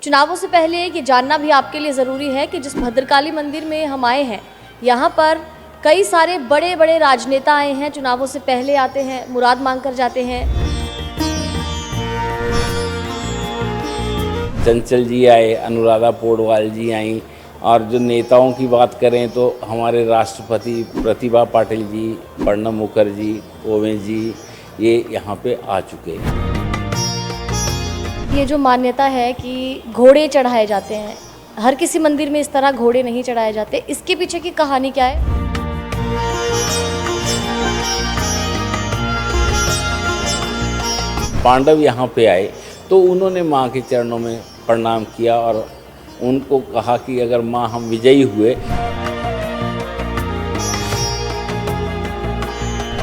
चुनावों से पहले ये जानना भी आपके लिए ज़रूरी है कि जिस भद्रकाली मंदिर में हम आए हैं, यहाँ पर कई सारे बड़े बड़े राजनेता आए हैं। चुनावों से पहले आते हैं, मुराद मांग कर जाते हैं। चंचल जी आए, अनुराधा पौडवाल जी आई, और जो नेताओं की बात करें तो हमारे राष्ट्रपति प्रतिभा पाटिल जी, प्रणब मुखर्जी, ओवें जी, ये यहाँ पे आ चुके हैं। ये जो मान्यता है कि घोड़े चढ़ाए जाते हैं, हर किसी मंदिर में इस तरह घोड़े नहीं चढ़ाए जाते, इसके पीछे की कहानी क्या है? पांडव यहाँ पे आए तो उन्होंने माँ के चरणों में प्रणाम किया और उनको कहा कि अगर माँ हम विजयी हुए।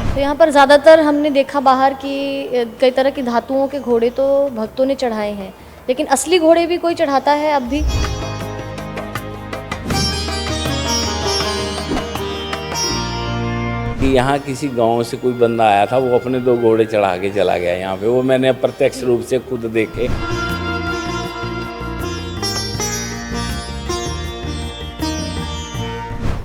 तो यहाँ पर ज़्यादातर हमने देखा बाहर कि कई तरह की धातुओं के घोड़े तो भक्तों ने चढ़ाए हैं, लेकिन असली घोड़े भी कोई चढ़ाता है अब भी? कि यहाँ किसी गांव से कोई बंदा आया था, वो अपने 2 घोड़े चढ़ा के चला गया यहाँ पे, वो मैंने प्रत्यक्ष रूप से खुद देखे।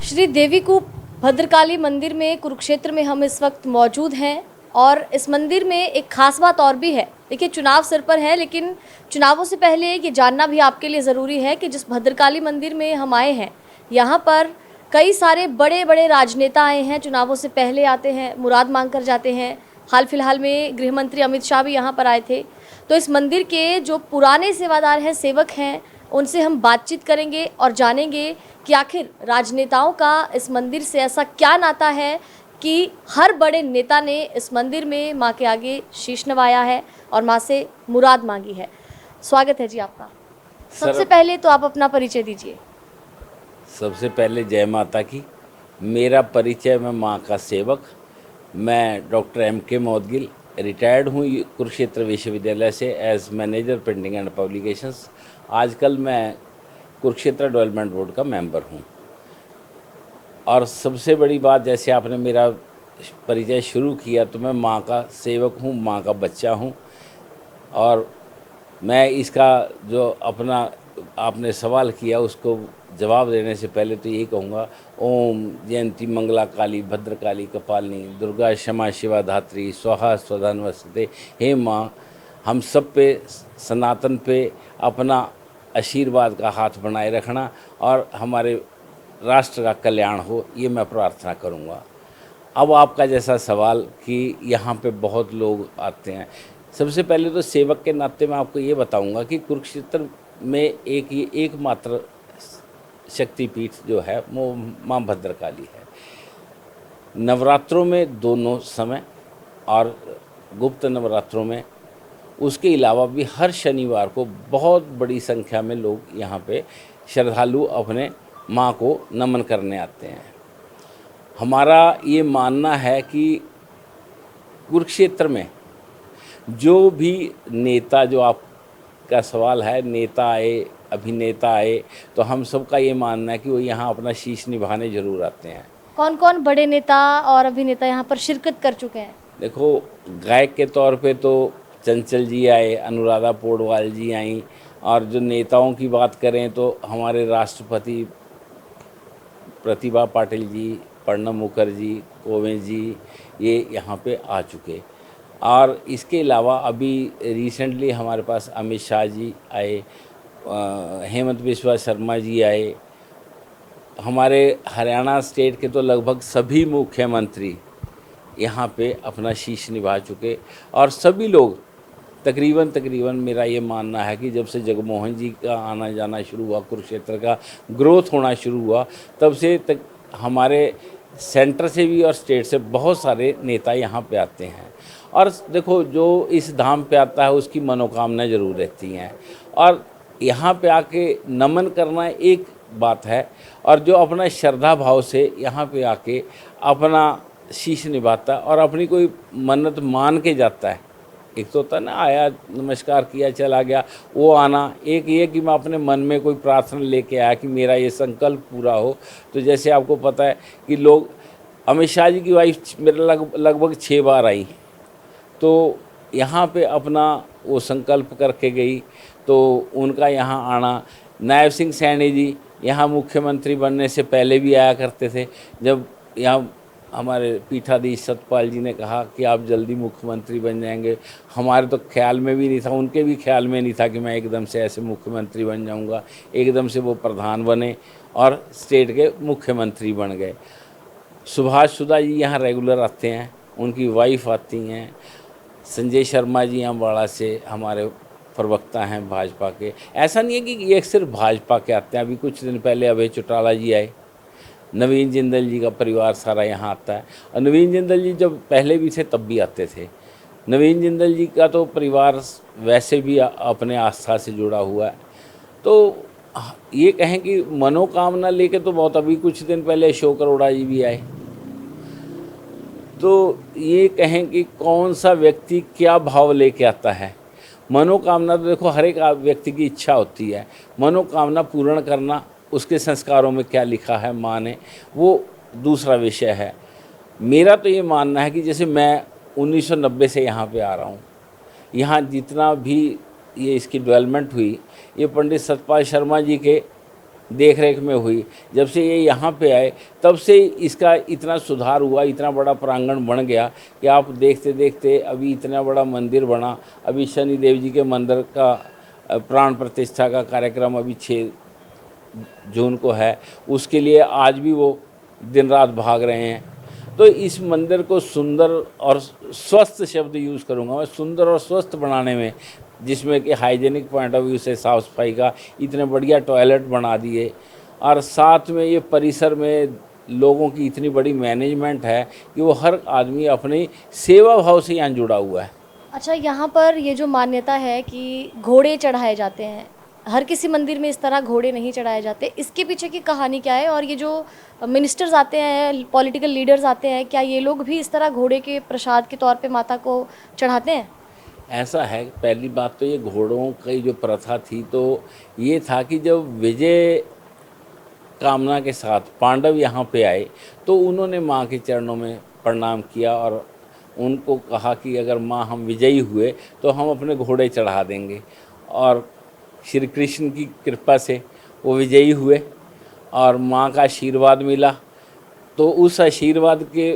श्री देवीकूप भद्रकाली मंदिर में कुरुक्षेत्र में हम इस वक्त मौजूद हैं और इस मंदिर में एक खास बात और भी है। देखिए, चुनाव सिर पर है, लेकिन चुनावों से पहले ये जानना भी आपके लिए ज़रूरी है कि जिस भद्रकाली मंदिर में हम आए हैं, यहाँ पर कई सारे बड़े बड़े राजनेता आए हैं। चुनावों से पहले आते हैं, मुराद मांग कर जाते हैं। हाल फिलहाल में गृह मंत्री अमित शाह भी यहाँ पर आए थे। तो इस मंदिर के जो पुराने सेवादार हैं, सेवक हैं, उनसे हम बातचीत करेंगे और जानेंगे कि आखिर राजनेताओं का इस मंदिर से ऐसा क्या नाता है कि हर बड़े नेता ने इस मंदिर में माँ के आगे शीश नवाया है और माँ से मुराद मांगी है। स्वागत है जी आपका। सबसे पहले तो आप अपना परिचय दीजिए। सबसे पहले जय माता की। मेरा परिचय, मैं माँ का सेवक, मैं डॉक्टर M.K. मौदगिल, रिटायर्ड हूँ कुरुक्षेत्र विश्वविद्यालय से as manager printing and publications. आजकल मैं कुरुक्षेत्र डेवलपमेंट बोर्ड का मेंबर हूँ। और सबसे बड़ी बात, जैसे आपने मेरा परिचय शुरू किया, तो मैं माँ का सेवक हूँ, माँ का बच्चा हूँ। और मैं इसका जो अपना आपने सवाल किया उसको जवाब देने से पहले तो यही कहूँगा, ओम जयंती मंगला काली भद्रकाली कपालिनी दुर्गा क्षमा शिवा धात्री स्वाहा स्वधा नमस्ते। हे माँ, हम सब पे, सनातन पे अपना आशीर्वाद का हाथ बनाए रखना और हमारे राष्ट्र का कल्याण हो, ये मैं प्रार्थना करूँगा। अब आपका जैसा सवाल कि यहाँ पे बहुत लोग आते हैं, सबसे पहले तो सेवक के नाते मैं आपको ये बताऊँगा कि कुरुक्षेत्र में एकमात्र शक्तिपीठ जो है वो माँ भद्रकाली है। नवरात्रों में दोनों समय और गुप्त नवरात्रों में, उसके अलावा भी हर शनिवार को बहुत बड़ी संख्या में लोग यहाँ पे श्रद्धालु अपने माँ को नमन करने आते हैं। हमारा ये मानना है कि कुरुक्षेत्र में जो भी नेता, जो आपका सवाल है, नेता आए, अभिनेता आए, तो हम सबका ये मानना है कि वो यहाँ अपना शीश निभाने ज़रूर आते हैं। कौन कौन बड़े नेता और अभिनेता यहाँ पर शिरकत कर चुके हैं? देखो, गायक के तौर पे तो चंचल जी आए, अनुराधा पौडवाल जी आई, और जो नेताओं की बात करें तो हमारे राष्ट्रपति प्रतिभा पाटिल जी, प्रणब मुखर्जी, ओवें जी, ये यहाँ पे आ चुके। और इसके अलावा अभी रिसेंटली हमारे पास अमित शाह जी आए, हेमंत बिस्वा शर्मा जी आए। हमारे हरियाणा स्टेट के तो लगभग सभी मुख्यमंत्री यहाँ पे अपना शीश निभा चुके। और सभी लोग तकरीबन मेरा ये मानना है कि जब से जगमोहन जी का आना जाना शुरू हुआ, कुरुक्षेत्र का ग्रोथ होना शुरू हुआ, तब से तक हमारे सेंटर से भी और स्टेट से बहुत सारे नेता यहाँ पे आते हैं। और देखो, जो इस धाम पे आता है उसकी मनोकामना ज़रूर रहती हैं, और यहाँ पे आके नमन करना एक बात है, और जो अपना श्रद्धा भाव से यहाँ पे आके अपना शीश निभाता और अपनी कोई मन्नत मान के जाता है। एक तो होता है ना, आया नमस्कार किया चला गया, वो आना। एक ये कि मैं अपने मन में कोई प्रार्थना लेके आया कि मेरा ये संकल्प पूरा हो। तो जैसे आपको पता है कि लोग, अमित शाह जी की वाइफ मेरे लगभग 6 बार आई, तो यहाँ पे अपना वो संकल्प करके गई। तो उनका यहाँ आना। नायब सिंह सैनी जी यहाँ मुख्यमंत्री बनने से पहले भी आया करते थे। जब यहाँ हमारे पीठाधीश सतपाल जी ने कहा कि आप जल्दी मुख्यमंत्री बन जाएंगे, हमारे तो ख्याल में भी नहीं था, उनके भी ख्याल में नहीं था कि मैं एकदम से ऐसे मुख्यमंत्री बन जाऊंगा। एकदम से वो प्रधान बने और स्टेट के मुख्यमंत्री बन गए। सुभाष सुधा जी यहाँ रेगुलर आते हैं, उनकी वाइफ आती हैं। संजय शर्मा जी अम्बाड़ा से हमारे प्रवक्ता हैं भाजपा के। ऐसा नहीं है कि ये सिर्फ भाजपा के आते हैं। अभी कुछ दिन पहले अभय चौटाला जी आए, नवीन जिंदल जी का परिवार सारा यहाँ आता है। और नवीन जिंदल जी जब पहले भी थे तब भी आते थे। नवीन जिंदल जी का तो परिवार वैसे भी अपने आस्था से जुड़ा हुआ है। तो ये कहें कि मनोकामना लेके तो बहुत, अभी कुछ दिन पहले अशोक अरोड़ा जी भी आए। तो ये कहें कि कौन सा व्यक्ति क्या भाव लेके आता है। मनोकामना तो देखो हर एक व्यक्ति की इच्छा होती है, मनोकामना पूर्ण करना उसके संस्कारों में क्या लिखा है माँ ने, वो दूसरा विषय है। मेरा तो ये मानना है कि जैसे मैं 1990 से यहाँ पे आ रहा हूँ, यहाँ जितना भी ये इसकी डेवलपमेंट हुई ये पंडित सतपाल शर्मा जी के देख रेख में हुई। जब से ये यहाँ पे आए तब से इसका इतना सुधार हुआ, इतना बड़ा प्रांगण बन गया कि आप देखते देखते अभी इतना बड़ा मंदिर बना। अभी शनिदेव जी के मंदिर का प्राण प्रतिष्ठा का कार्यक्रम अभी 6 जून को है, उसके लिए आज भी वो दिन रात भाग रहे हैं। तो इस मंदिर को सुंदर और स्वस्थ शब्द यूज़ करूँगा मैं, सुंदर और स्वस्थ बनाने में, जिसमें कि हाइजीनिक पॉइंट ऑफ व्यू से साफ़ सफाई का इतने बढ़िया टॉयलेट बना दिए, और साथ में ये परिसर में लोगों की इतनी बड़ी मैनेजमेंट है कि वो हर आदमी अपनी सेवा भाव से यहाँ जुड़ा हुआ है। अच्छा, यहाँ पर ये जो मान्यता है कि घोड़े चढ़ाए जाते हैं, हर किसी मंदिर में इस तरह घोड़े नहीं चढ़ाए जाते, इसके पीछे की कहानी क्या है? और ये जो मिनिस्टर्स आते हैं, पॉलिटिकल लीडर्स आते हैं, क्या ये लोग भी इस तरह घोड़े के प्रसाद के तौर पे माता को चढ़ाते हैं? ऐसा है, पहली बात तो ये घोड़ों की जो प्रथा थी तो ये था कि जब विजय कामना के साथ पांडव यहाँ पे आए तो उन्होंने माँ के चरणों में प्रणाम किया और उनको कहा कि अगर माँ हम विजयी हुए तो हम अपने घोड़े चढ़ा देंगे। और श्री कृष्ण की कृपा से वो विजयी हुए और माँ का आशीर्वाद मिला, तो उस आशीर्वाद के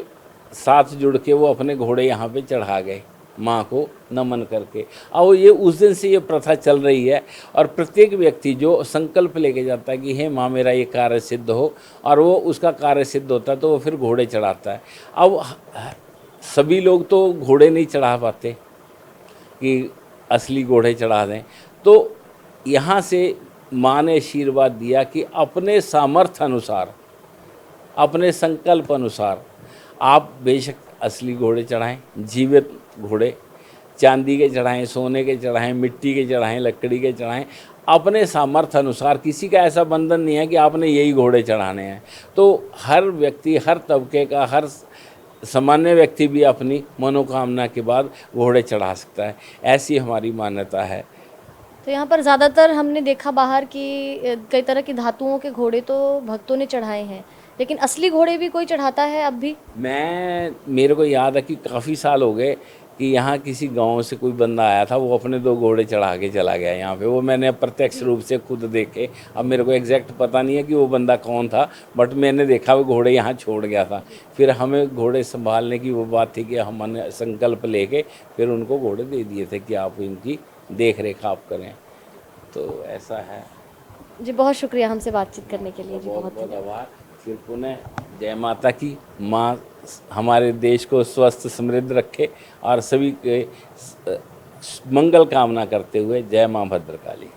साथ जुड़ के वो अपने घोड़े यहाँ पे चढ़ा गए माँ को नमन करके। और ये उस दिन से ये प्रथा चल रही है। और प्रत्येक व्यक्ति जो संकल्प लेके जाता है कि हे माँ मेरा ये कार्य सिद्ध हो, और वो उसका कार्य सिद्ध होता है तो वो फिर घोड़े चढ़ाता है। अब सभी लोग तो घोड़े नहीं चढ़ा पाते कि असली घोड़े चढ़ा दें, तो यहाँ से माँ ने आशीर्वाद दिया कि अपने सामर्थ्य अनुसार, अपने संकल्प अनुसार आप बेशक असली घोड़े चढ़ाएं, जीवित घोड़े, चांदी के चढ़ाएं, सोने के चढ़ाएं, मिट्टी के चढ़ाएं, लकड़ी के चढ़ाएं, अपने सामर्थ्य अनुसार। किसी का ऐसा बंधन नहीं है कि आपने यही घोड़े चढ़ाने हैं। तो हर व्यक्ति, हर तबके का, हर सामान्य व्यक्ति भी अपनी मनोकामना के बाद घोड़े चढ़ा सकता है, ऐसी हमारी मान्यता है। तो यहाँ पर ज़्यादातर हमने देखा बाहर कि कई तरह की धातुओं के घोड़े तो भक्तों ने चढ़ाए हैं, लेकिन असली घोड़े भी कोई चढ़ाता है अब भी? मेरे को याद है कि काफ़ी साल हो गए कि यहाँ किसी गांव से कोई बंदा आया था, वो अपने 2 घोड़े चढ़ा के चला गया यहाँ पे। वो मैंने प्रत्यक्ष रूप से खुद देखे। अब मेरे को एग्जैक्ट पता नहीं है कि वो बंदा कौन था, बट मैंने देखा वो घोड़े यहाँ छोड़ गया था। फिर हमें घोड़े संभालने की वो बात थी कि हमने संकल्प लेके फिर उनको घोड़े दे दिए थे कि आप इनकी देख रेख आप करें। तो ऐसा है जी। बहुत शुक्रिया हमसे बातचीत करने के लिए जी, बहुत बहुत आभार। फिर पुनः जय माता की। माँ हमारे देश को स्वस्थ समृद्ध रखे और सभी के मंगल कामना करते हुए जय माँ भद्रकाली।